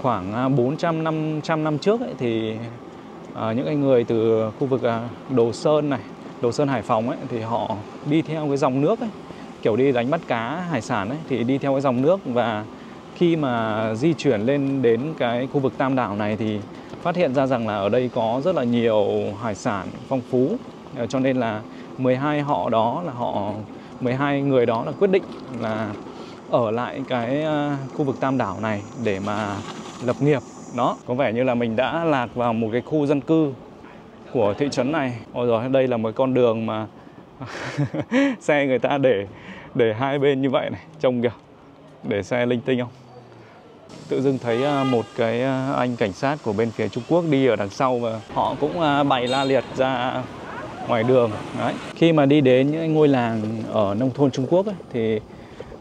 khoảng 400-500 năm trước ấy, thì những cái người từ khu vực Đồ Sơn này, Đồ Sơn Hải Phòng ấy, thì họ đi theo cái dòng nước ấy, kiểu đi đánh bắt cá hải sản ấy, thì đi theo cái dòng nước. Và khi mà di chuyển lên đến cái khu vực Tam Đảo này thì phát hiện ra rằng là ở đây có rất là nhiều hải sản phong phú. Cho nên là 12 người đó là quyết định là ở lại cái khu vực Tam Đảo này để mà lập nghiệp. Đó, có vẻ như là mình đã lạc vào một cái khu dân cư của thị trấn này. Ôi rồi, đây là một con đường mà xe người ta để hai bên như vậy này, trông kìa, để xe linh tinh không. Tự dưng thấy một cái anh cảnh sát của bên phía Trung Quốc đi ở đằng sau và họ cũng bày la liệt ra ngoài đường. Đấy. Khi mà đi đến những ngôi làng ở nông thôn Trung Quốc ấy, thì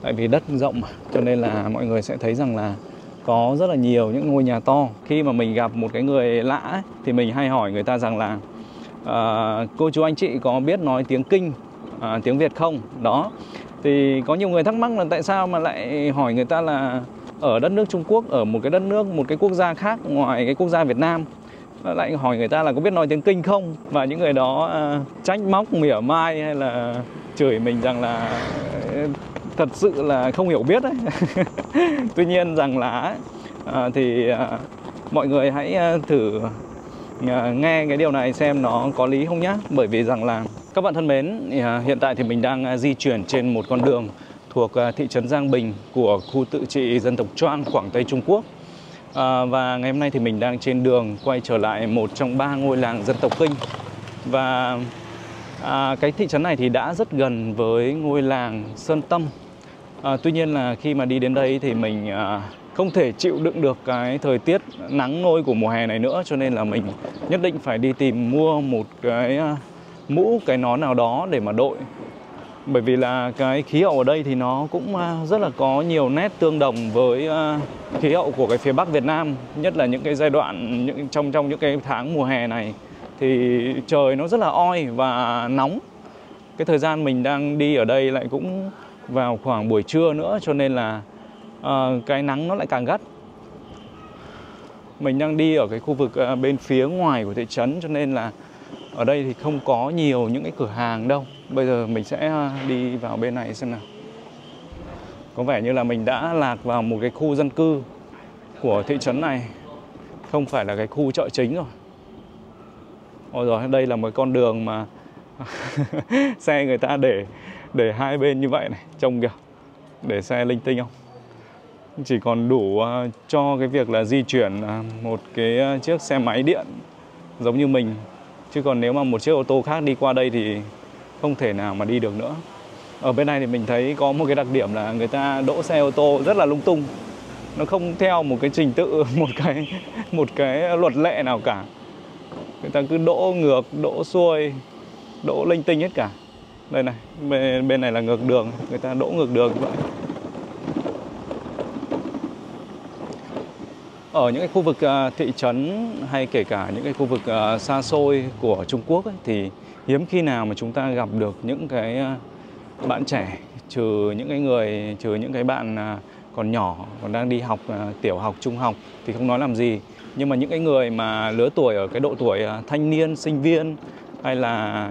tại vì đất rộng mà, cho nên là mọi người sẽ thấy rằng là có rất là nhiều những ngôi nhà to. Khi mà mình gặp một cái người lạ ấy, thì mình hay hỏi người ta rằng là cô chú anh chị có biết nói tiếng Kinh, tiếng Việt không? Đó. Thì có nhiều người thắc mắc là tại sao mà lại hỏi người ta là ở đất nước Trung Quốc, ở một cái đất nước, một cái quốc gia khác ngoài cái quốc gia Việt Nam, lại hỏi người ta là có biết nói tiếng Kinh không. Và những người đó trách móc, mỉa mai hay là chửi mình rằng là thật sự là không hiểu biết đấy. Tuy nhiên rằng là mọi người hãy thử nghe cái điều này xem nó có lý không nhá. Bởi vì rằng là các bạn thân mến, hiện tại thì mình đang di chuyển trên một con đường thuộc thị trấn Giang Bình của khu tự trị dân tộc Choang, Quảng Tây Trung Quốc. Và ngày hôm nay thì mình đang trên đường quay trở lại một trong 3 ngôi làng dân tộc Kinh. Và cái thị trấn này thì đã rất gần với ngôi làng Sơn Tâm. Tuy nhiên là khi mà đi đến đây thì mình không thể chịu đựng được cái thời tiết nắng nôi của mùa hè này nữa. Cho nên là mình nhất định phải đi tìm mua một cái mũ, cái nón nào đó để mà đội. Bởi vì là cái khí hậu ở đây thì nó cũng rất là có nhiều nét tương đồng với khí hậu của cái phía Bắc Việt Nam. Nhất là những cái giai đoạn trong những cái tháng mùa hè này thì trời nó rất là oi và nóng. Cái thời gian mình đang đi ở đây lại cũng vào khoảng buổi trưa nữa, cho nên là cái nắng nó lại càng gắt. Mình đang đi ở cái khu vực bên phía ngoài của thị trấn, cho nên là ở đây thì không có nhiều những cái cửa hàng đâu. Bây giờ mình sẽ đi vào bên này xem nào. Có vẻ như là mình đã lạc vào một cái khu dân cư của thị trấn này, không phải là cái khu chợ chính rồi. Ôi rồi, đây là một con đường mà xe người ta để hai bên như vậy này, trông kìa, để xe linh tinh không. Chỉ còn đủ cho cái việc là di chuyển một cái chiếc xe máy điện giống như mình. Chứ còn nếu mà một chiếc ô tô khác đi qua đây thì không thể nào mà đi được nữa. Ở bên này thì mình thấy có một cái đặc điểm là người ta đỗ xe ô tô rất là lung tung. Nó không theo một cái trình tự, một cái luật lệ nào cả. Người ta cứ đỗ ngược, đỗ xuôi, đỗ linh tinh hết cả. Đây này, bên này là ngược đường, người ta đỗ ngược đường như vậy. Ở những cái khu vực thị trấn hay kể cả những cái khu vực xa xôi của Trung Quốc ấy, thì hiếm khi nào mà chúng ta gặp được những cái bạn trẻ, trừ những cái bạn còn nhỏ, còn đang đi học tiểu học, trung học thì không nói làm gì. Nhưng mà những cái người mà lứa tuổi ở cái độ tuổi thanh niên, sinh viên, hay là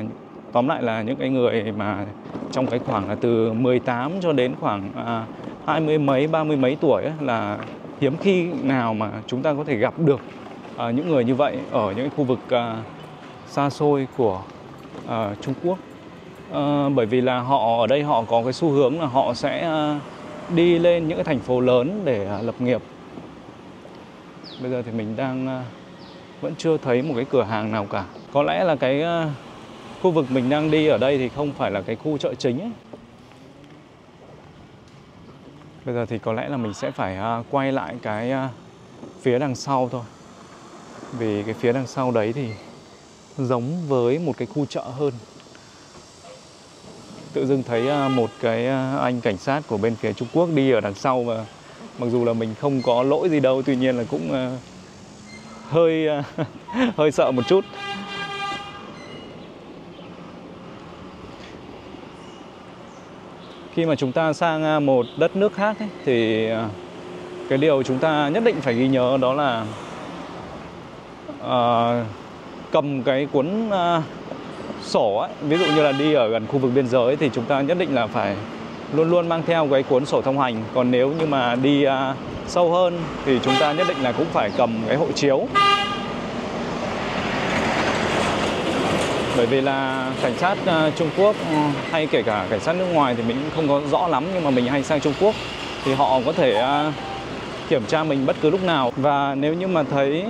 tóm lại là những cái người mà trong cái khoảng là từ 18 cho đến khoảng 20 mấy, 30 mấy tuổi ấy, là hiếm khi nào mà chúng ta có thể gặp được những người như vậy ở những khu vực xa xôi của Trung Quốc. Bởi vì là họ ở đây họ có cái xu hướng là họ sẽ đi lên những cái thành phố lớn để lập nghiệp. Bây giờ thì mình đang vẫn chưa thấy một cái cửa hàng nào cả. Có lẽ là cái khu vực mình đang đi ở đây thì không phải là cái khu chợ chính ấy. Bây giờ thì có lẽ là mình sẽ phải quay lại cái phía đằng sau thôi. Vì cái phía đằng sau đấy thì giống với một cái khu chợ hơn. Tự dưng thấy một cái anh cảnh sát của bên phía Trung Quốc đi ở đằng sau, và mặc dù là mình không có lỗi gì đâu, tuy nhiên là cũng hơi sợ một chút. Khi mà chúng ta sang một đất nước khác ấy, thì cái điều chúng ta nhất định phải ghi nhớ đó là cầm cái cuốn sổ ấy. Ví dụ như là đi ở gần khu vực biên giới thì chúng ta nhất định là phải luôn luôn mang theo cái cuốn sổ thông hành. Còn nếu như mà đi sâu hơn thì chúng ta nhất định là cũng phải cầm cái hộ chiếu. Bởi vì là cảnh sát Trung Quốc hay kể cả cảnh sát nước ngoài thì mình cũng không có rõ lắm, nhưng mà mình hay sang Trung Quốc thì họ có thể kiểm tra mình bất cứ lúc nào. Và nếu như mà thấy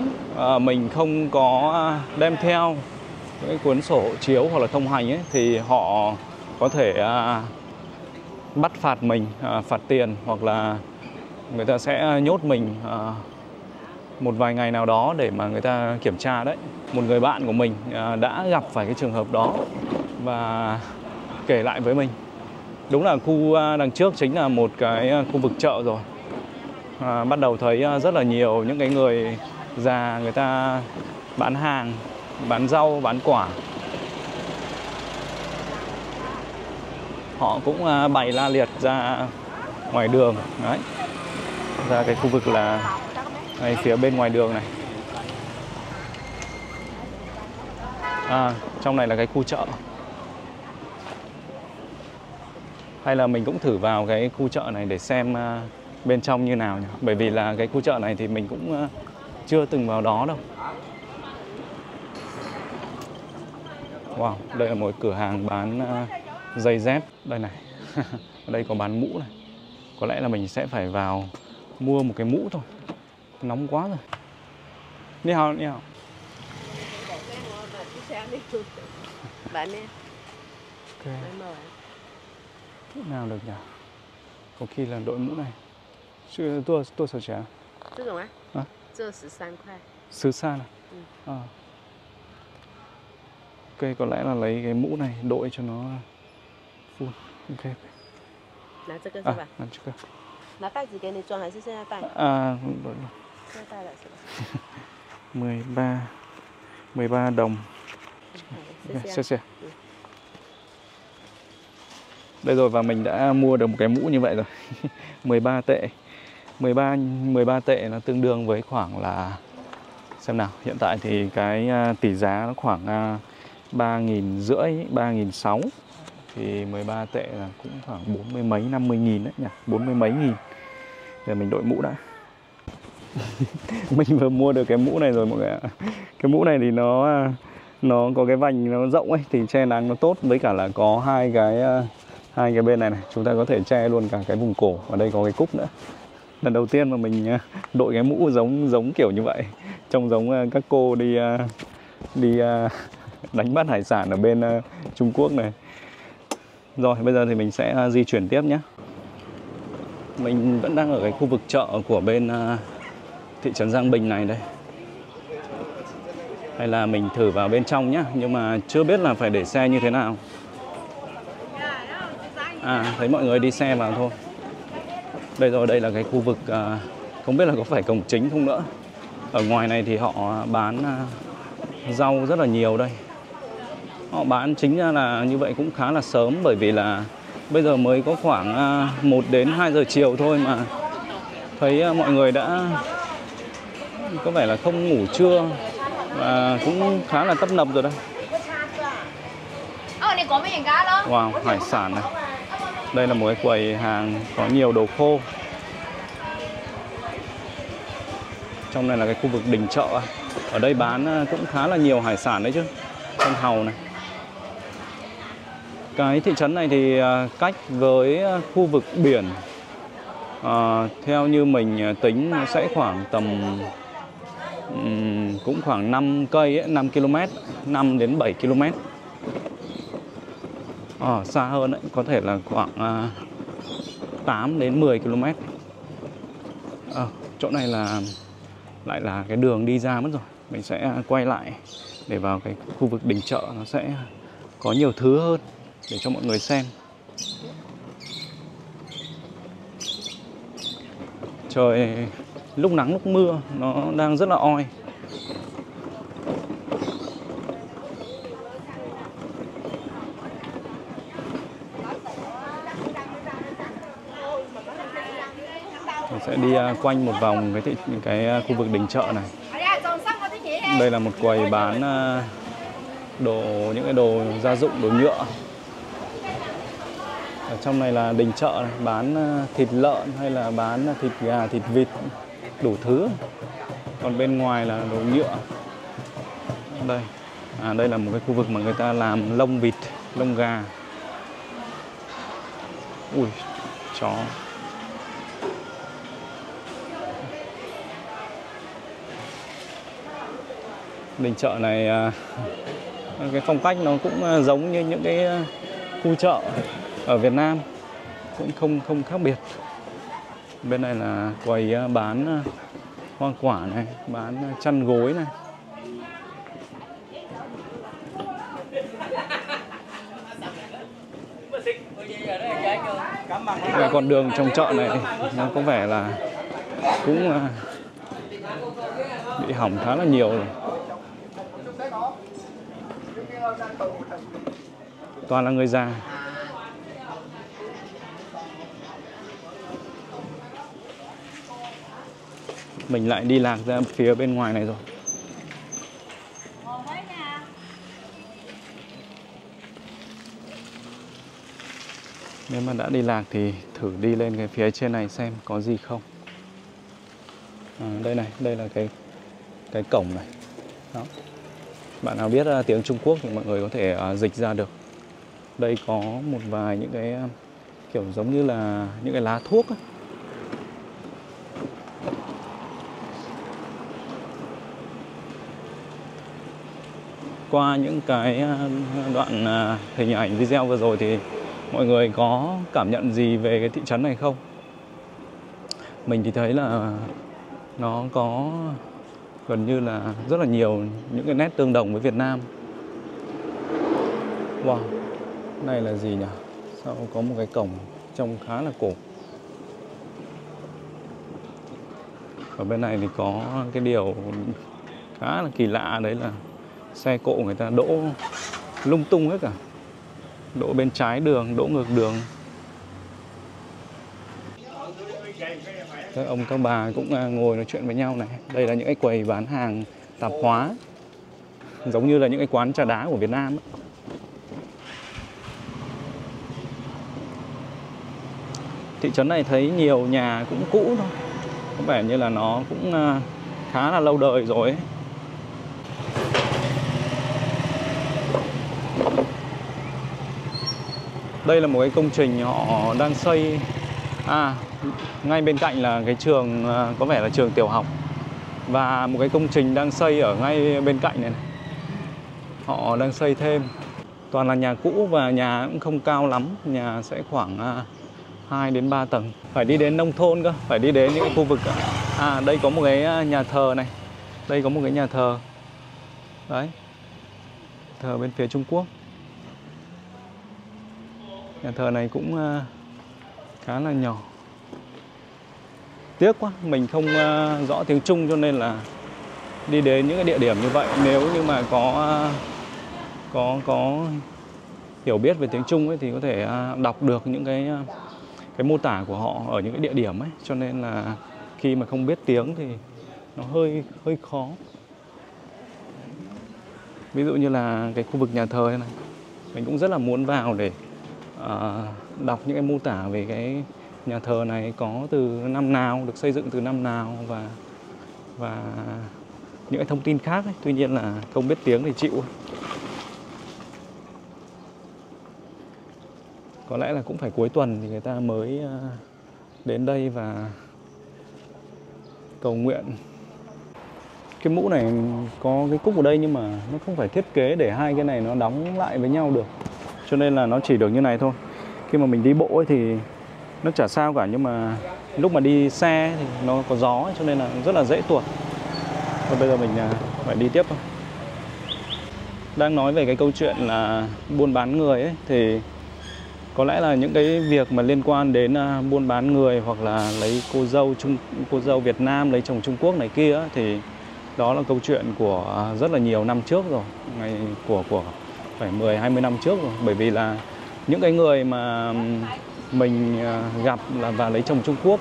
mình không có đem theo cái cuốn sổ hộ chiếu hoặc là thông hành ấy, thì họ có thể bắt phạt mình, phạt tiền, hoặc là người ta sẽ nhốt mình một vài ngày nào đó để mà người ta kiểm tra đấy. Một người bạn của mình đã gặp phải cái trường hợp đó và kể lại với mình. Đúng là khu đằng trước chính là một cái khu vực chợ rồi. Bắt đầu thấy rất là nhiều những cái người già, người ta bán hàng, bán rau, bán quả. Họ cũng bày la liệt ra ngoài đường đấy, ra cái khu vực là ngay phía bên ngoài đường này. Trong này là cái khu chợ. Hay là mình cũng thử vào cái khu chợ này để xem bên trong như nào nhỉ? Bởi vì là cái khu chợ này thì mình cũng chưa từng vào đó đâu. Wow, đây là một cửa hàng bán giày dép. Đây này, ở đây có bán mũ này. Có lẽ là mình sẽ phải vào mua một cái mũ thôi. Nóng quá rồi. Ni hao, ni hao. Bạn đi. Ok. Mũ nào được nhỉ? Có khi là đội mũ này. Tour số chả? 这种啊？这13块。 13 này. Ok, có lẽ là lấy cái mũ này đội cho nó full. Ok. 拿这个是吧？拿这个。拿袋子给你装还是现在带？đội. 现在带了是吧？ 13 đồng. 谢谢。 Đây rồi, và mình đã mua được một cái mũ như vậy rồi. 13 tệ. 13 tệ nó tương đương với khoảng là, xem nào, hiện tại thì cái tỷ giá nó khoảng 3.500, 3.600. Thì 13 tệ là cũng khoảng 40 mấy, 50 nghìn đấy nhỉ, 40 mấy nghìn. Để mình đội mũ đã. Mình vừa mua được cái mũ này rồi mọi người ạ. Cái mũ này thì nó có cái vành nó rộng ấy, thì che nắng nó tốt, với cả là có hai cái bên này, chúng ta có thể che luôn cả cái vùng cổ. Ở đây có cái cúc nữa. Lần đầu tiên mà mình đội cái mũ giống kiểu như vậy, trông giống các cô đi đánh bắt hải sản ở bên Trung Quốc này. Rồi bây giờ thì mình sẽ di chuyển tiếp nhé. Mình vẫn đang ở cái khu vực chợ của bên thị trấn Giang Bình này đây. Hay là mình thử vào bên trong nhé, nhưng mà chưa biết là phải để xe như thế nào. Thấy mọi người đi xe vào thôi. Đây rồi, đây là cái khu vực không biết là có phải cổng chính không nữa. Ở ngoài này thì họ bán rau rất là nhiều đây. Họ bán chính ra là như vậy cũng khá là sớm, bởi vì là bây giờ mới có khoảng 1 đến 2 giờ chiều thôi mà thấy mọi người đã có vẻ là không ngủ trưa và cũng khá là tấp nập rồi đây. Wow, hải sản này. Đây là một cái quầy hàng có nhiều đồ khô. Trong này là cái khu vực đình chợ. Ở đây bán cũng khá là nhiều hải sản đấy chứ. Con hàu này. Cái thị trấn này thì cách với khu vực biển, theo như mình tính nó sẽ khoảng tầm cũng khoảng 5 cây ấy, 5 km, 5 đến 7 km. Xa hơn ấy, có thể là khoảng 8 đến 10 km. Chỗ này là lại là cái đường đi ra mất rồi. Mình sẽ quay lại để vào cái khu vực đình chợ, nó sẽ có nhiều thứ hơn để cho mọi người xem. Trời lúc nắng lúc mưa nó đang rất là oi. sẽ đi quanh một vòng cái khu vực đình chợ này. Đây là một quầy bán những cái đồ gia dụng, đồ nhựa. Ở trong này là đình chợ này, bán thịt lợn hay là bán thịt gà, thịt vịt, đủ thứ. Còn bên ngoài là đồ nhựa. Đây, đây là một cái khu vực mà người ta làm lông vịt, lông gà. Ui, chó. Đình chợ này cái phong cách nó cũng giống như những cái khu chợ ở Việt Nam, cũng không khác biệt. Bên này là quầy bán hoa quả này, bán chăn gối này. Cái con đường trong chợ này nó có vẻ là cũng bị hỏng khá là nhiều rồi. Toàn là người già. Mình lại đi lạc ra phía bên ngoài này rồi. Nếu mà đã đi lạc thì thử đi lên cái phía trên này xem có gì không. Đây này, đây là cái cổng này. Đó. Bạn nào biết tiếng Trung Quốc thì mọi người có thể dịch ra được. Đây có một vài những cái kiểu giống như là những cái lá thuốc ấy. Qua những cái đoạn hình ảnh video vừa rồi thì mọi người có cảm nhận gì về cái thị trấn này không? Mình thì thấy là nó có gần như là rất là nhiều những cái nét tương đồng với Việt Nam. Wow, này là gì nhỉ? Sao có một cái cổng trông khá là cổ. Ở bên này thì có cái điều khá là kỳ lạ, đấy là xe cộ người ta đỗ lung tung hết cả. Đỗ bên trái đường, đỗ ngược đường. Các ông các bà cũng ngồi nói chuyện với nhau này. Đây là những cái quầy bán hàng tạp hóa, giống như là những cái quán trà đá của Việt Nam ấy. Thị trấn này thấy nhiều nhà cũng cũ thôi, có vẻ như là nó cũng khá là lâu đời rồi ấy. Đây là một cái công trình họ đang xây. Ngay bên cạnh là cái trường, có vẻ là trường tiểu học. Và một cái công trình đang xây ở ngay bên cạnh này. Họ đang xây thêm. Toàn là nhà cũ và nhà cũng không cao lắm. Nhà sẽ khoảng 2 đến 3 tầng. Phải đi đến nông thôn cơ, phải đi đến những cái khu vực. Đây có một cái nhà thờ này. Đây có một cái nhà thờ. Đấy. Thờ bên phía Trung Quốc. Nhà thờ này cũng khá là nhỏ. Tiếc quá, mình không rõ tiếng Trung cho nên là đi đến những cái địa điểm như vậy. Nếu như mà có hiểu biết về tiếng Trung ấy, thì có thể đọc được những cái mô tả của họ ở những cái địa điểm ấy. Cho nên là khi mà không biết tiếng thì nó hơi khó. Ví dụ như là cái khu vực nhà thờ này, mình cũng rất là muốn vào để đọc những cái mô tả về cái nhà thờ này có từ năm nào, được xây dựng từ năm nào và những cái thông tin khác ấy. Tuy nhiên là không biết tiếng thì chịu. Có lẽ là cũng phải cuối tuần thì người ta mới đến đây và cầu nguyện. Cái mũ này có cái cúc ở đây nhưng mà nó không phải thiết kế để hai cái này nó đóng lại với nhau được. Cho nên là nó chỉ được như này thôi. Khi mà mình đi bộ ấy thì nó chả sao cả, nhưng mà lúc mà đi xe thì nó có gió ấy, cho nên là rất là dễ tuột. Và bây giờ mình phải đi tiếp thôi. Đang nói về cái câu chuyện là buôn bán người ấy, thì có lẽ là những cái việc mà liên quan đến buôn bán người hoặc là lấy cô dâu Việt Nam lấy chồng Trung Quốc này kia ấy, thì đó là câu chuyện của rất là nhiều năm trước rồi, của phải 10-20 năm trước rồi. Bởi vì là những cái người mà mình gặp và lấy chồng Trung Quốc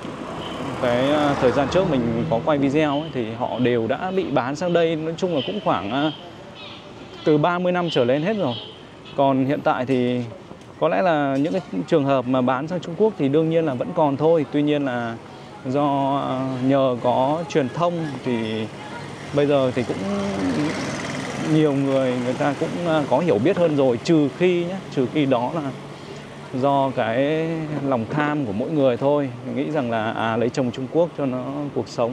cái thời gian trước mình có quay video ấy, thì họ đều đã bị bán sang đây, nói chung là cũng khoảng từ 30 năm trở lên hết rồi. Còn hiện tại thì có lẽ là những cái trường hợp mà bán sang Trung Quốc thì đương nhiên là vẫn còn thôi. Tuy nhiên là do nhờ có truyền thông thì bây giờ thì cũng nhiều người ta cũng có hiểu biết hơn rồi, trừ khi đó là do cái lòng tham của mỗi người thôi. Mình nghĩ rằng là lấy chồng Trung Quốc cho nó cuộc sống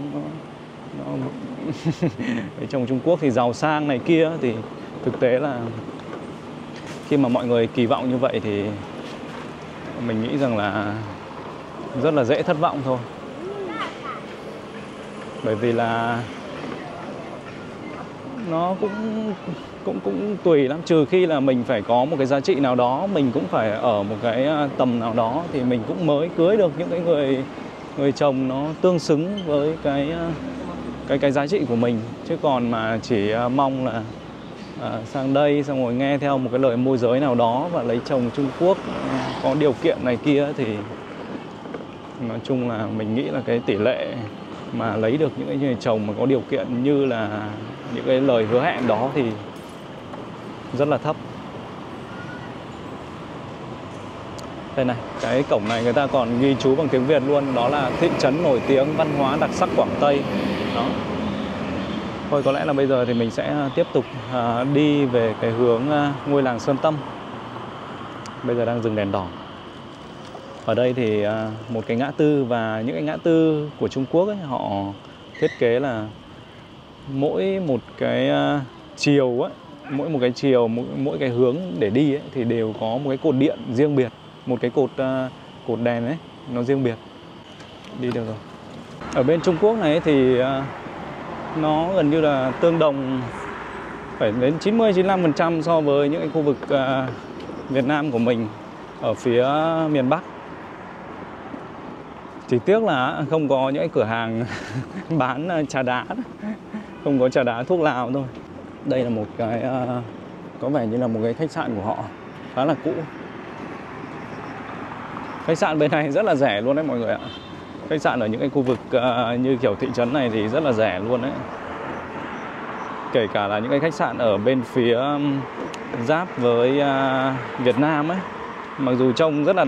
nó lấy chồng Trung Quốc thì giàu sang này kia, thì thực tế là khi mà mọi người kỳ vọng như vậy thì mình nghĩ rằng là rất là dễ thất vọng thôi. Bởi vì là nó cũng tùy lắm, trừ khi là mình phải có một cái giá trị nào đó, mình cũng phải ở một cái tầm nào đó thì mình cũng mới cưới được những cái người chồng nó tương xứng với cái giá trị của mình. Chứ còn mà chỉ mong là sang đây xong rồi nghe theo một cái lời môi giới nào đó và lấy chồng Trung Quốc có điều kiện này kia thì nói chung là mình nghĩ là cái tỷ lệ mà lấy được những cái người chồng mà có điều kiện như là những cái lời hứa hẹn đó thì rất là thấp. Đây này, cái cổng này người ta còn ghi chú bằng tiếng Việt luôn, đó là thị trấn nổi tiếng văn hóa đặc sắc Quảng Tây. Đó. Thôi có lẽ là bây giờ thì mình sẽ tiếp tục đi về cái hướng ngôi làng Sơn Tâm. Bây giờ đang dừng đèn đỏ. Ở đây thì một cái ngã tư, và những cái ngã tư của Trung Quốc ấy, họ thiết kế là mỗi một cái chiều ấy, mỗi một cái chiều, mỗi cái hướng để đi ấy, thì đều có một cái cột điện riêng biệt, một cái cột đèn ấy nó riêng biệt. Đi được rồi. Ở bên Trung Quốc này thì nó gần như là tương đồng phải đến 90-95% so với những cái khu vực Việt Nam của mình ở phía miền Bắc. Chỉ tiếc là không có những cái cửa hàng bán trà đá, không có trà đá thuốc lào thôi. Đây là một cái có vẻ như là một cái khách sạn của họ khá là cũ. Khách sạn bên này rất là rẻ luôn đấy mọi người ạ. Khách sạn ở những cái khu vực như kiểu thị trấn này thì rất là rẻ luôn đấy. Kể cả là những cái khách sạn ở bên phía giáp với Việt Nam ấy, mặc dù trông rất là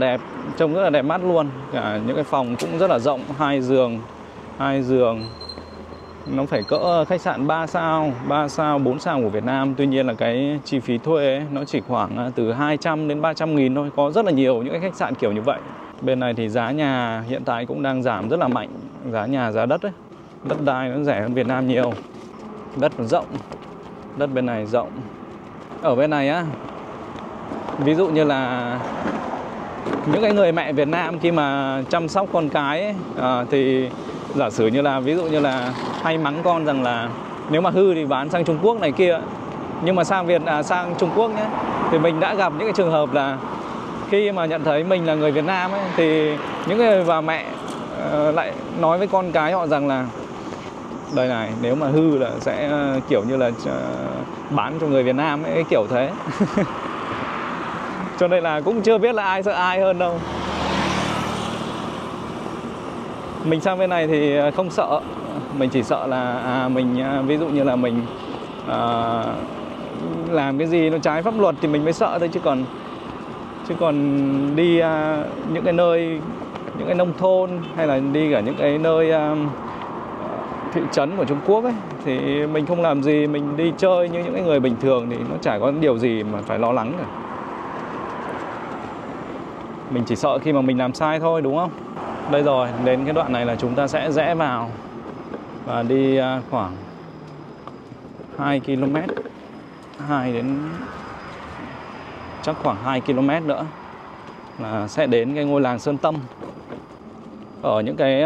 đẹp mắt luôn. Cả những cái phòng cũng rất là rộng, 2 giường. Nó phải cỡ khách sạn 3 sao, 4 sao của Việt Nam. Tuy nhiên là cái chi phí thuê ấy, nó chỉ khoảng từ 200 đến 300 nghìn thôi. Có rất là nhiều những cái khách sạn kiểu như vậy. Bên này thì giá nhà hiện tại cũng đang giảm rất là mạnh. Giá nhà, giá đất ấy, đất đai nó rẻ hơn Việt Nam nhiều. Đất nó rộng, đất bên này rộng. Ở bên này á, ví dụ như là những cái người mẹ Việt Nam khi mà chăm sóc con cái ấy, thì giả sử như là ví dụ như là hay mắng con rằng là nếu mà hư thì bán sang Trung Quốc này kia. Nhưng mà sang Trung Quốc nhé, thì mình đã gặp những cái trường hợp là khi mà nhận thấy mình là người Việt Nam ấy, thì những người bà mẹ lại nói với con cái họ rằng là đây này, nếu mà hư là sẽ kiểu như là bán cho người Việt Nam ấy, kiểu thế. Cho nên là cũng chưa biết là ai sợ ai hơn đâu. Mình sang bên này thì không sợ. Mình chỉ sợ là mình ví dụ như là mình làm cái gì nó trái pháp luật thì mình mới sợ thôi. Chứ còn đi những cái nơi, những cái nông thôn hay là đi cả những cái nơi thị trấn của Trung Quốc ấy, thì mình không làm gì, mình đi chơi như những cái người bình thường thì nó chả có điều gì mà phải lo lắng cả. Mình chỉ sợ khi mà mình làm sai thôi, đúng không? Đây rồi, đến cái đoạn này là chúng ta sẽ rẽ vào và đi khoảng 2 km, chắc khoảng 2 km nữa là sẽ đến cái ngôi làng Sơn Tâm. Ở những cái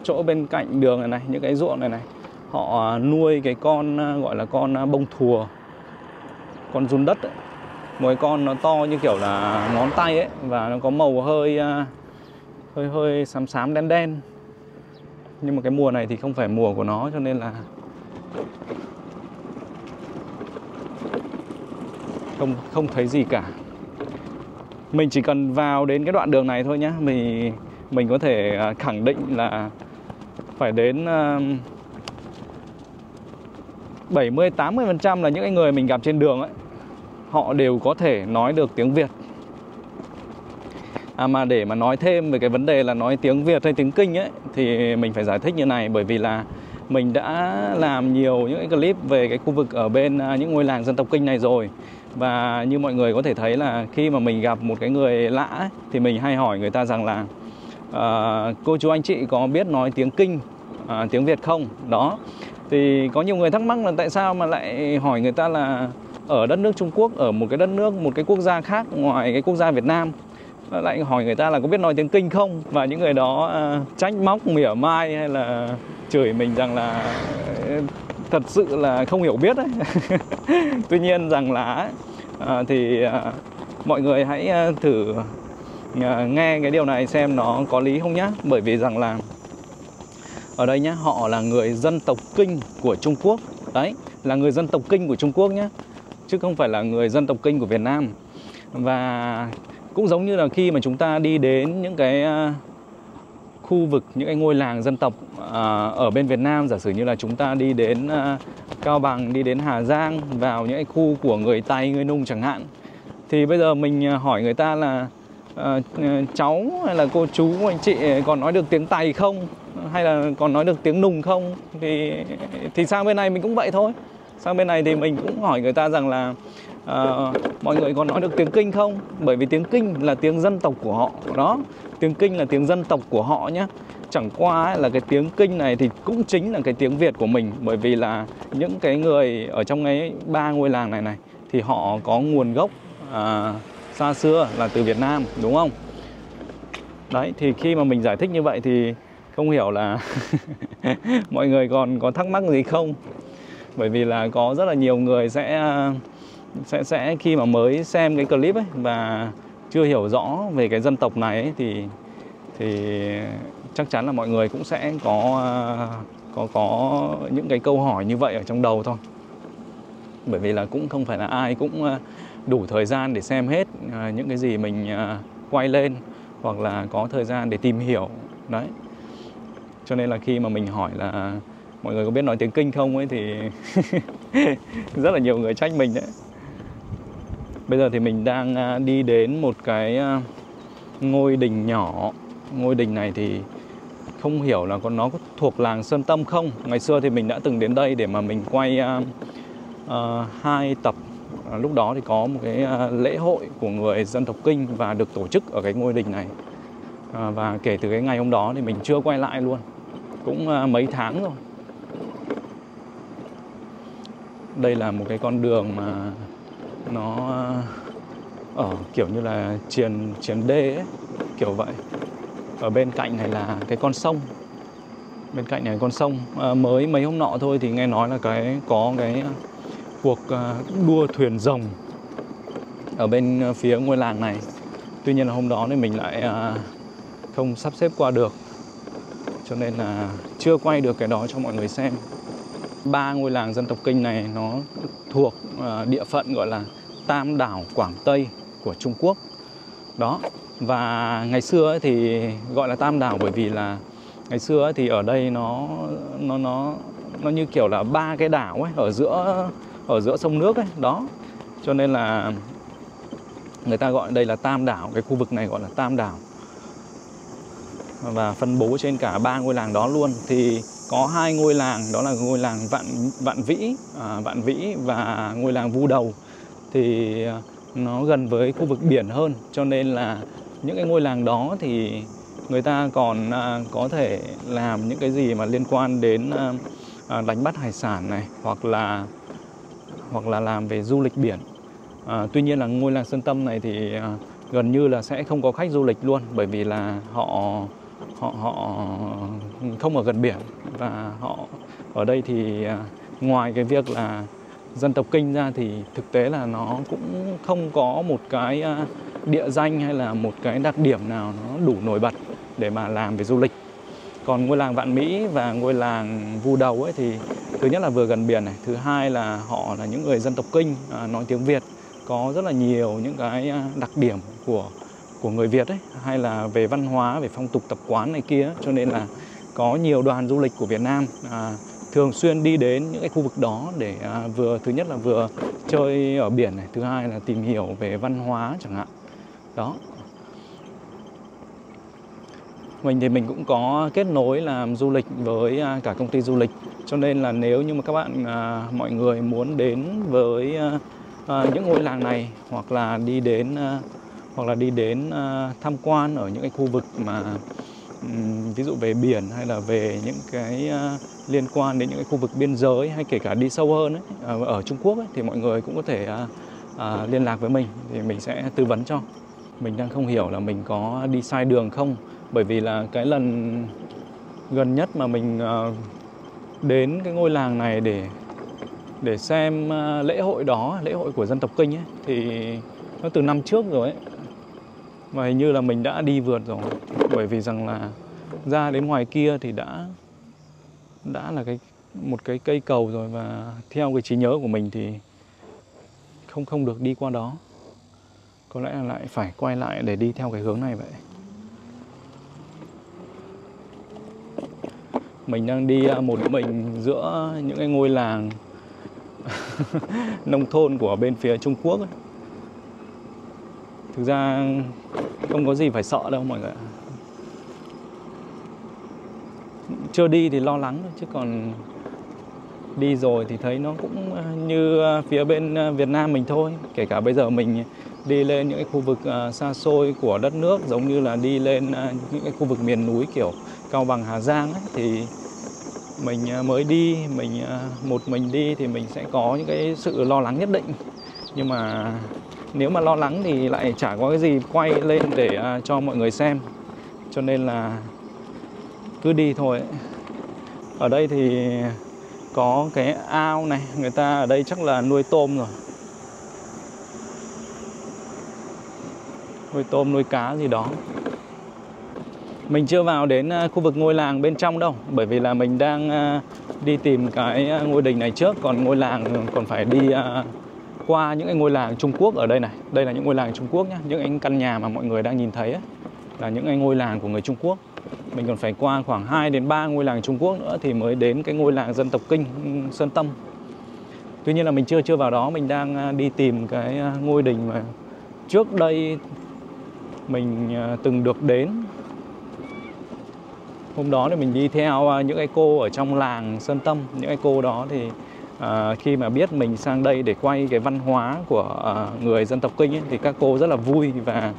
chỗ bên cạnh đường này, những cái ruộng này, họ nuôi cái con gọi là con bông thùa, con giun đất ấy. Một cái con nó to như kiểu là ngón tay ấy, và nó có màu hơi xám đen. Nhưng mà cái mùa này thì không phải mùa của nó, cho nên là không thấy gì cả. Mình chỉ cần vào đến cái đoạn đường này thôi nhá, mình có thể khẳng định là phải đến 70-80% là những cái người mình gặp trên đường ấy, họ đều có thể nói được tiếng Việt. Mà để mà nói thêm về cái vấn đề là nói tiếng Việt hay tiếng Kinh ấy, thì mình phải giải thích như này. Bởi vì là mình đã làm nhiều những cái clip về cái khu vực ở bên những ngôi làng dân tộc Kinh này rồi. Và như mọi người có thể thấy là khi mà mình gặp một cái người lạ ấy, thì mình hay hỏi người ta rằng là cô chú anh chị có biết nói tiếng Kinh, tiếng Việt không? Đó. Thì có nhiều người thắc mắc là tại sao mà lại hỏi người ta là ở đất nước Trung Quốc, ở một cái đất nước, một cái quốc gia khác ngoài cái quốc gia Việt Nam, lại hỏi người ta là có biết nói tiếng Kinh không. Và những người đó trách móc, mỉa mai hay là chửi mình rằng là thật sự là không hiểu biết ấy. Tuy nhiên rằng là mọi người hãy thử nghe cái điều này xem nó có lý không nhá. Bởi vì rằng là ở đây nhá, họ là người dân tộc Kinh của Trung Quốc. Đấy, là người dân tộc Kinh của Trung Quốc nhá, chứ không phải là người dân tộc Kinh của Việt Nam. Và cũng giống như là khi mà chúng ta đi đến những cái khu vực, những cái ngôi làng dân tộc ở bên Việt Nam, giả sử như là chúng ta đi đến Cao Bằng, đi đến Hà Giang, vào những cái khu của người Tày, người Nùng chẳng hạn, thì bây giờ mình hỏi người ta là cháu hay là cô chú, anh chị còn nói được tiếng Tày không, hay là còn nói được tiếng Nùng không, thì sang bên này mình cũng vậy thôi. Sang bên này thì mình cũng hỏi người ta rằng là mọi người còn nói được tiếng Kinh không? Bởi vì tiếng Kinh là tiếng dân tộc của họ. Đó, tiếng Kinh là tiếng dân tộc của họ nhé. Chẳng qua là cái tiếng Kinh này thì cũng chính là cái tiếng Việt của mình. Bởi vì là những cái người ở trong cái 3 ngôi làng này thì họ có nguồn gốc xa xưa là từ Việt Nam, đúng không? Đấy, thì khi mà mình giải thích như vậy thì không hiểu là mọi người còn có thắc mắc gì không? Bởi vì là có rất là nhiều người sẽ khi mà mới xem cái clip ấy và chưa hiểu rõ về cái dân tộc này ấy, thì chắc chắn là mọi người cũng sẽ có những cái câu hỏi như vậy ở trong đầu thôi. Bởi vì là cũng không phải là ai cũng đủ thời gian để xem hết những cái gì mình quay lên, hoặc là có thời gian để tìm hiểu. Đấy, cho nên là khi mà mình hỏi là mọi người có biết nói tiếng Kinh không ấy thì rất là nhiều người trách mình đấy. Bây giờ thì mình đang đi đến một cái ngôi đình nhỏ. Ngôi đình này thì không hiểu là nó có thuộc làng Sơn Tâm không. Ngày xưa thì mình đã từng đến đây để mà mình quay 2 tập. Lúc đó thì có một cái lễ hội của người dân tộc Kinh và được tổ chức ở cái ngôi đình này. Và kể từ cái ngày hôm đó thì mình chưa quay lại luôn. Cũng mấy tháng rồi. Đây là một cái con đường mà nó ở kiểu như là triền đê ấy, kiểu vậy. Ở bên cạnh này là cái con sông. Bên cạnh này là con sông. Mới mấy hôm nọ thôi thì nghe nói là có cái cuộc đua thuyền rồng ở bên phía ngôi làng này. Tuy nhiên là hôm đó thì mình lại không sắp xếp qua được, cho nên là chưa quay được cái đó cho mọi người xem. 3 ngôi làng dân tộc Kinh này nó thuộc địa phận gọi là Tam Đảo Quảng Tây của Trung Quốc. Đó. Và ngày xưa ấy thì gọi là Tam Đảo bởi vì là ngày xưa ấy thì ở đây nó như kiểu là 3 cái đảo ấy ở giữa sông nước ấy. Đó. Cho nên là người ta gọi đây là Tam Đảo, cái khu vực này gọi là Tam Đảo. Và phân bố trên cả 3 ngôi làng đó luôn. Thì có 2 ngôi làng, đó là ngôi làng Vạn Vĩ và ngôi làng Vu Đầu. Thì nó gần với khu vực biển hơn, cho nên là những cái ngôi làng đó thì người ta còn có thể làm những cái gì mà liên quan đến đánh bắt hải sản này, hoặc là làm về du lịch biển. Tuy nhiên là ngôi làng Sơn Tâm này thì gần như là sẽ không có khách du lịch luôn, bởi vì là họ không ở gần biển. Và họ ở đây thì ngoài cái việc là dân tộc Kinh ra thì thực tế là nó cũng không có một cái địa danh hay là một cái đặc điểm nào nó đủ nổi bật để mà làm về du lịch. Còn ngôi làng Vạn Mỹ và ngôi làng Vu Đầu ấy thì thứ nhất là vừa gần biển này, thứ hai là họ là những người dân tộc Kinh nói tiếng Việt, có rất là nhiều những cái đặc điểm của người Việt ấy, hay là về văn hóa, về phong tục tập quán này kia, cho nên là có nhiều đoàn du lịch của Việt Nam thường xuyên đi đến những cái khu vực đó để thứ nhất là vừa chơi ở biển này, thứ hai là tìm hiểu về văn hóa chẳng hạn. Đó. Mình thì mình cũng có kết nối làm du lịch với cả công ty du lịch, cho nên là nếu như mà các bạn mọi người muốn đến với những ngôi làng này hoặc là đi đến tham quan ở những cái khu vực mà ví dụ về biển hay là về những cái liên quan đến những cái khu vực biên giới, hay kể cả đi sâu hơn ấy, ở Trung Quốc ấy, thì mọi người cũng có thể liên lạc với mình thì mình sẽ tư vấn cho. Mình đang không hiểu là mình có đi sai đường không, bởi vì là cái lần gần nhất mà mình đến cái ngôi làng này để xem lễ hội đó, lễ hội của dân tộc Kinh ấy, thì nó từ năm trước rồi ấy. Và hình như là mình đã đi vượt rồi, bởi vì rằng là ra đến ngoài kia thì đã là một cái cây cầu rồi, và theo cái trí nhớ của mình thì không được đi qua đó. Có lẽ là lại phải quay lại để đi theo cái hướng này vậy. Mình đang đi một mình giữa những cái ngôi làng nông thôn của bên phía Trung Quốc ấy. Thực ra không có gì phải sợ đâu mọi người ạ. Chưa đi thì lo lắng thôi, chứ còn đi rồi thì thấy nó cũng như phía bên Việt Nam mình thôi. Kể cả bây giờ mình đi lên những cái khu vực xa xôi của đất nước, giống như là đi lên những cái khu vực miền núi kiểu Cao Bằng, Hà Giang ấy, thì mình mới đi, một mình đi thì mình sẽ có những cái sự lo lắng nhất định. Nhưng mà nếu mà lo lắng thì lại chả có cái gì quay lên để cho mọi người xem. Cho nên là cứ đi thôi ấy. Ở đây thì có cái ao này, người ta ở đây chắc là nuôi tôm rồi. Nuôi tôm, nuôi cá gì đó. Mình chưa vào đến khu vực ngôi làng bên trong đâu, bởi vì là mình đang đi tìm cái ngôi đình này trước, còn ngôi làng còn phải đi qua những cái ngôi làng Trung Quốc ở đây này. Đây là những ngôi làng Trung Quốc nhé, những cái căn nhà mà mọi người đang nhìn thấy ấy, là những cái ngôi làng của người Trung Quốc. Mình còn phải qua khoảng 2 đến 3 ngôi làng Trung Quốc nữa thì mới đến cái ngôi làng dân tộc Kinh Sơn Tâm. Tuy nhiên là mình chưa vào đó, mình đang đi tìm cái ngôi đình mà trước đây mình từng được đến. Hôm đó thì mình đi theo những cái cô ở trong làng Sơn Tâm. Những cái cô đó thì khi mà biết mình sang đây để quay cái văn hóa của người dân tộc Kinh ấy, thì các cô rất là vui, và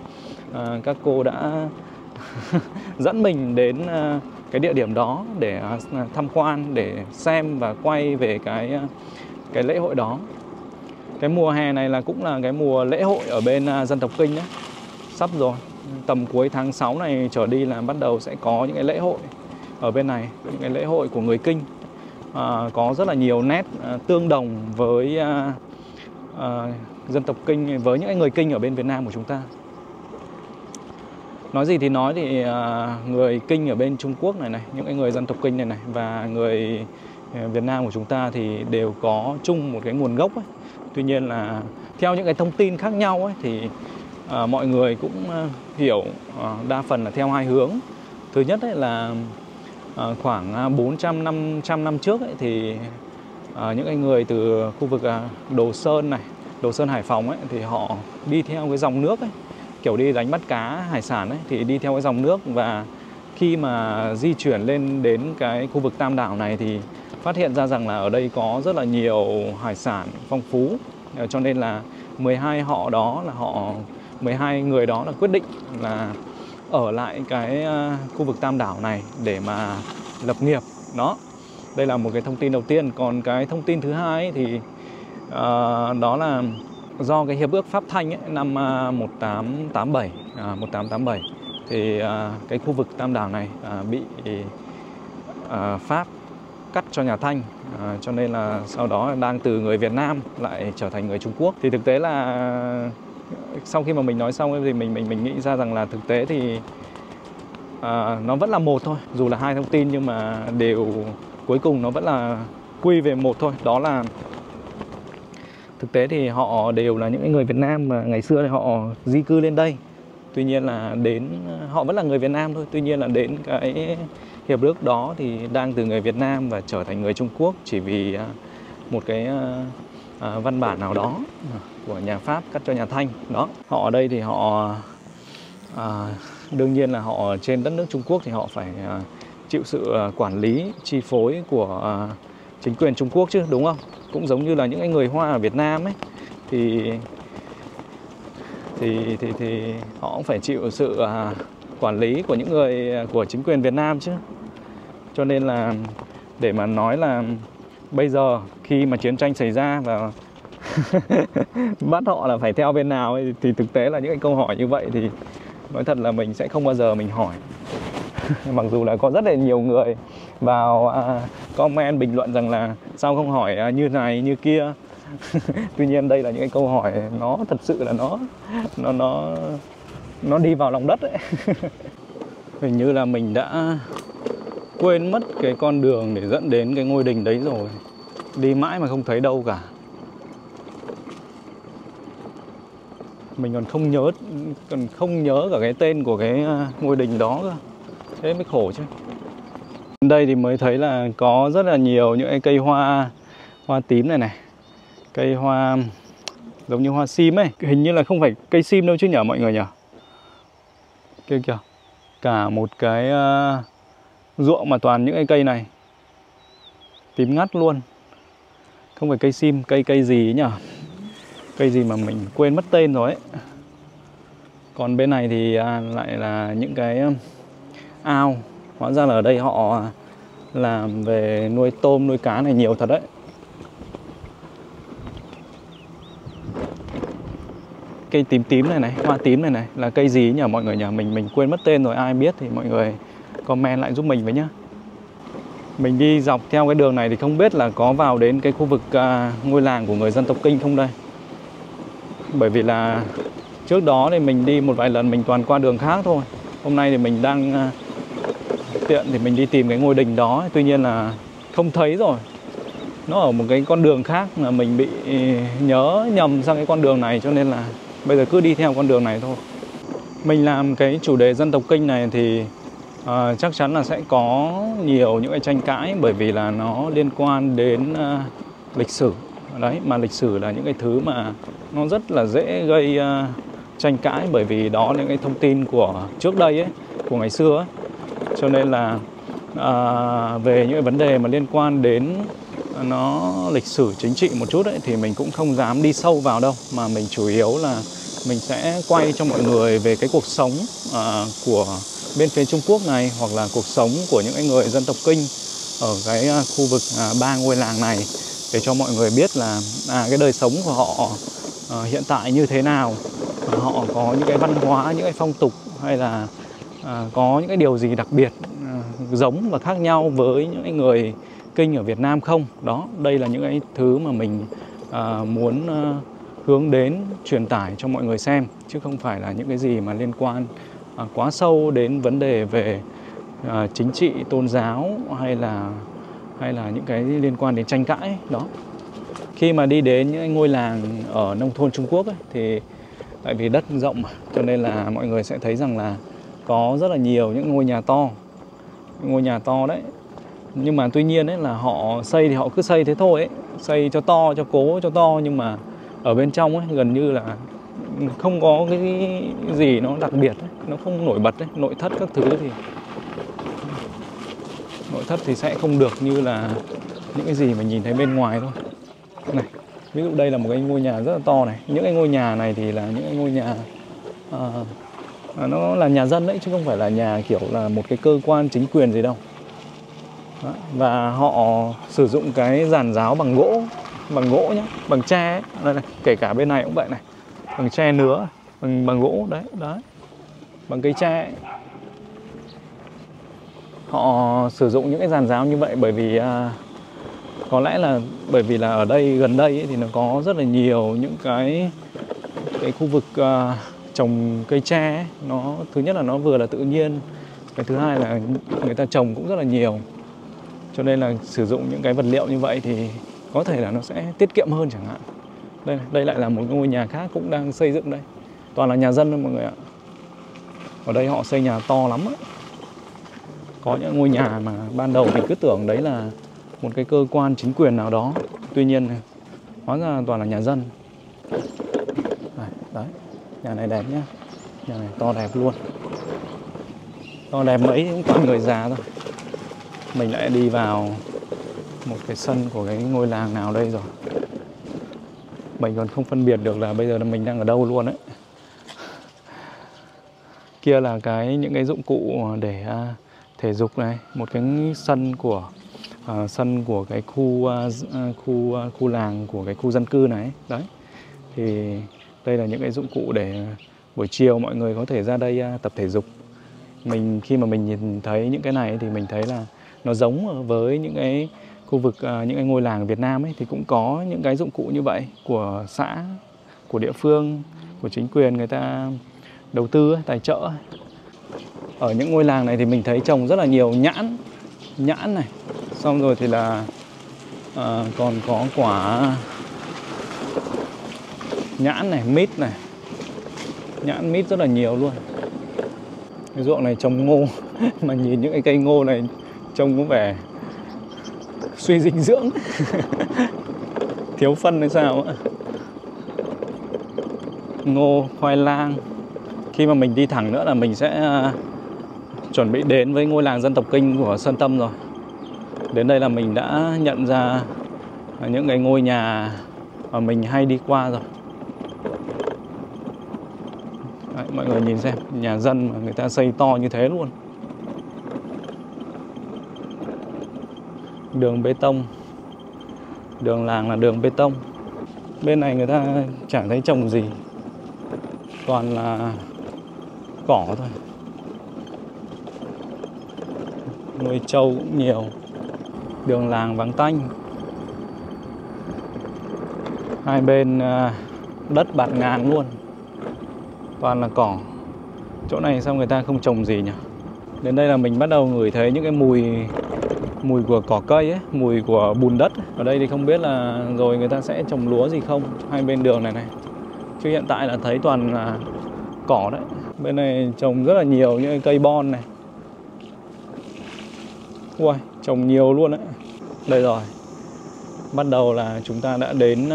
các cô đã dẫn mình đến cái địa điểm đó để tham quan, để xem và quay về cái lễ hội đó. Cái mùa hè này là cũng là cái mùa lễ hội ở bên dân tộc Kinh đấy. Sắp rồi, tầm cuối tháng 6 này trở đi là bắt đầu sẽ có những cái lễ hội ở bên này, những cái lễ hội của người Kinh. Có rất là nhiều nét tương đồng với dân tộc Kinh, với những người Kinh ở bên Việt Nam của chúng ta. Nói gì thì nói thì người Kinh ở bên Trung Quốc này, những cái người dân tộc Kinh này và người Việt Nam của chúng ta thì đều có chung một cái nguồn gốc ấy. Tuy nhiên là theo những cái thông tin khác nhau ấy, thì mọi người cũng hiểu đa phần là theo hai hướng. Thứ nhất ấy là khoảng 400-500 năm trước ấy, thì những cái người từ khu vực Đồ Sơn này, Đồ Sơn Hải Phòng ấy, thì họ đi theo cái dòng nước ấy, kiểu đi đánh bắt cá hải sản ấy, thì đi theo cái dòng nước. Và khi mà di chuyển lên đến cái khu vực Tam Đảo này thì phát hiện ra rằng là ở đây có rất là nhiều hải sản phong phú. Cho nên là 12 người đó là quyết định là ở lại cái khu vực Tam Đảo này để mà lập nghiệp. Đó, đây là một cái thông tin đầu tiên. Còn cái thông tin thứ hai ấy thì đó là do cái hiệp ước Pháp Thanh ấy, năm 1887 thì cái khu vực Tam Đảo này bị Pháp cắt cho nhà Thanh, cho nên là sau đó đang từ người Việt Nam lại trở thành người Trung Quốc. Thì thực tế là sau khi mà mình nói xong thì mình nghĩ ra rằng là thực tế thì nó vẫn là một thôi, dù là hai thông tin nhưng mà đều cuối cùng nó vẫn là quy về một thôi. Đó là thực tế thì họ đều là những người Việt Nam mà ngày xưa thì họ di cư lên đây. Tuy nhiên là họ vẫn là người Việt Nam thôi. Tuy nhiên là đến hiệp ước đó thì đang từ người Việt Nam và trở thành người Trung Quốc chỉ vì một cái văn bản nào đó của nhà Pháp cắt cho nhà Thanh. Đó, họ ở đây thì họ đương nhiên là họ trên đất nước Trung Quốc thì họ phải chịu sự quản lý, chi phối của chính quyền Trung Quốc chứ, đúng không? Cũng giống như là những người Hoa ở Việt Nam ấy, thì họ cũng phải chịu sự quản lý của những người của chính quyền Việt Nam chứ. Cho nên là để mà nói là bây giờ khi mà chiến tranh xảy ra và bắt họ là phải theo bên nào ấy, thì thực tế là những cái câu hỏi như vậy thì nói thật là mình sẽ không bao giờ mình hỏi. Mặc dù là có rất là nhiều người vào comment bình luận rằng là sao không hỏi như này như kia. Tuy nhiên đây là những cái câu hỏi nó thật sự là nó đi vào lòng đất ấy. Hình như là mình đã quên mất cái con đường để dẫn đến cái ngôi đình đấy rồi. Đi mãi mà không thấy đâu cả. Mình còn không nhớ cả cái tên của cái ngôi đình đó cơ. Thế mới khổ chứ. Đến đây thì mới thấy là có rất là nhiều những cái cây hoa tím này này. Cây hoa giống như hoa sim ấy. Hình như là không phải cây sim đâu chứ nhỉ mọi người nhỉ? Kìa kìa. Cả một cái ruộng mà toàn những cái cây này. Tím ngắt luôn. Không phải cây sim, cây gì ấy nhỉ? Cây gì mà mình quên mất tên rồi ấy. Còn bên này thì lại là những cái ao. Hóa ra là ở đây họ làm về nuôi tôm, nuôi cá này nhiều thật đấy. Cây tím tím này này, hoa tím này này là cây gì nhỉ mọi người nhỉ? Mình quên mất tên rồi, ai biết thì mọi người comment lại giúp mình với nhá. Mình đi dọc theo cái đường này thì không biết là có vào đến cái khu vực ngôi làng của người dân tộc Kinh không đây. Bởi vì là trước đó thì mình đi một vài lần mình toàn qua đường khác thôi. Hôm nay thì mình đang tiện thì mình đi tìm cái ngôi đình đó. Tuy nhiên là không thấy rồi. Nó ở một cái con đường khác là mình bị nhớ nhầm sang cái con đường này. Cho nên là bây giờ cứ đi theo con đường này thôi. Mình làm cái chủ đề dân tộc Kinh này thì chắc chắn là sẽ có nhiều những cái tranh cãi. Bởi vì là nó liên quan đến lịch sử. Đấy, mà lịch sử là những cái thứ mà nó rất là dễ gây tranh cãi. Bởi vì đó là những cái thông tin của trước đây ấy, của ngày xưa ấy. Cho nên là về những cái vấn đề mà liên quan đến nó lịch sử chính trị một chút ấy, thì mình cũng không dám đi sâu vào đâu. Mà mình chủ yếu là mình sẽ quay cho mọi người về cái cuộc sống của bên phía Trung Quốc này. Hoặc là cuộc sống của những người dân tộc Kinh ở cái khu vực 3 ngôi làng này. Để cho mọi người biết là cái đời sống của họ hiện tại như thế nào. Họ có những cái văn hóa, những cái phong tục hay là có những cái điều gì đặc biệt giống và khác nhau với những người Kinh ở Việt Nam không. Đó, đây là những cái thứ mà mình muốn hướng đến truyền tải cho mọi người xem. Chứ không phải là những cái gì mà liên quan quá sâu đến vấn đề về chính trị, tôn giáo hay là những cái liên quan đến tranh cãi đó. Khi mà đi đến những ngôi làng ở nông thôn Trung Quốc ấy, thì tại vì đất rộng mà, cho nên là mọi người sẽ thấy rằng là có rất là nhiều những ngôi nhà to. Ngôi nhà to đấy. Nhưng mà tuy nhiên ấy là họ xây thì họ cứ xây thế thôi ấy. Xây cho to, cho cố, cho to. Nhưng mà ở bên trong ấy gần như là không có cái gì nó đặc biệt ấy. Nó không nổi bật ấy. Nội thất các thứ thì nội thất thì sẽ không được như là những cái gì mà nhìn thấy bên ngoài thôi. Này, ví dụ đây là một cái ngôi nhà rất là to này. Những cái ngôi nhà này thì là những cái ngôi nhà nó là nhà dân đấy, chứ không phải là nhà kiểu là một cái cơ quan chính quyền gì đâu. Đó. Và họ sử dụng cái giàn giáo bằng gỗ nhá, bằng tre ấy. Đây này, kể cả bên này cũng vậy này, bằng tre nứa, bằng gỗ đấy, bằng cây tre ấy. Họ sử dụng những cái giàn giáo như vậy bởi vì có lẽ là bởi vì là ở đây gần đây ấy, thì nó có rất là nhiều những cái khu vực trồng cây tre ấy. Nó thứ nhất là nó vừa là tự nhiên, cái thứ hai là người ta trồng cũng rất là nhiều. Cho nên là sử dụng những cái vật liệu như vậy thì có thể là nó sẽ tiết kiệm hơn chẳng hạn. Đây lại là một ngôi nhà khác cũng đang xây dựng đây. Toàn là nhà dân thôi mọi người ạ. Ở đây họ xây nhà to lắm ấy. Có những ngôi nhà mà ban đầu mình cứ tưởng đấy là một cái cơ quan chính quyền nào đó, tuy nhiên hóa ra toàn là nhà dân. Đấy, nhà này đẹp nhá, nhà này to đẹp luôn, to đẹp mấy cũng toàn người già thôi. Mình lại đi vào một cái sân của cái ngôi làng nào đây rồi, mình còn không phân biệt được là bây giờ là mình đang ở đâu luôn đấy. Kia là những cái dụng cụ để thể dục này, một cái sân của cái khu làng, của cái khu dân cư này đấy. Thì đây là những cái dụng cụ để buổi chiều mọi người có thể ra đây tập thể dục. Khi mà mình nhìn thấy những cái này thì mình thấy là nó giống với những cái khu vực, những cái ngôi làng Việt Nam ấy, thì cũng có những cái dụng cụ như vậy của xã, của địa phương, của chính quyền người ta đầu tư, tài trợ. Ở những ngôi làng này thì mình thấy trồng rất là nhiều nhãn này, xong rồi thì là còn có quả nhãn này, mít này, nhãn mít rất là nhiều luôn. Cái ruộng này trồng ngô mà nhìn những cái cây ngô này trông có vẻ suy dinh dưỡng thiếu phân hay sao ạ. Ngô, khoai lang. Khi mà mình đi thẳng nữa là mình sẽ chuẩn bị đến với ngôi làng dân tộc Kinh của Sơn Tâm rồi. Đến đây là mình đã nhận ra những cái ngôi nhà mà mình hay đi qua rồi. Đấy, mọi người nhìn xem, nhà dân mà người ta xây to như thế luôn. Đường bê tông, đường làng là đường bê tông. Bên này người ta chẳng thấy trồng gì, toàn là cỏ thôi. Nuôi trâu cũng nhiều. Đường làng vắng tanh, hai bên đất bạt ngàn luôn, toàn là cỏ. Chỗ này sao người ta không trồng gì nhỉ? Đến đây là mình bắt đầu ngửi thấy những cái mùi của cỏ cây ấy, mùi của bùn đất. Ở đây thì không biết là rồi người ta sẽ trồng lúa gì không, hai bên đường này. Chứ hiện tại là thấy toàn là cỏ đấy. Bên này trồng rất là nhiều những cây bon này. Ui, trồng nhiều luôn đấy. Đây rồi, bắt đầu là chúng ta đã đến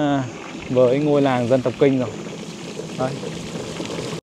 với ngôi làng dân tộc Kinh rồi. Đấy,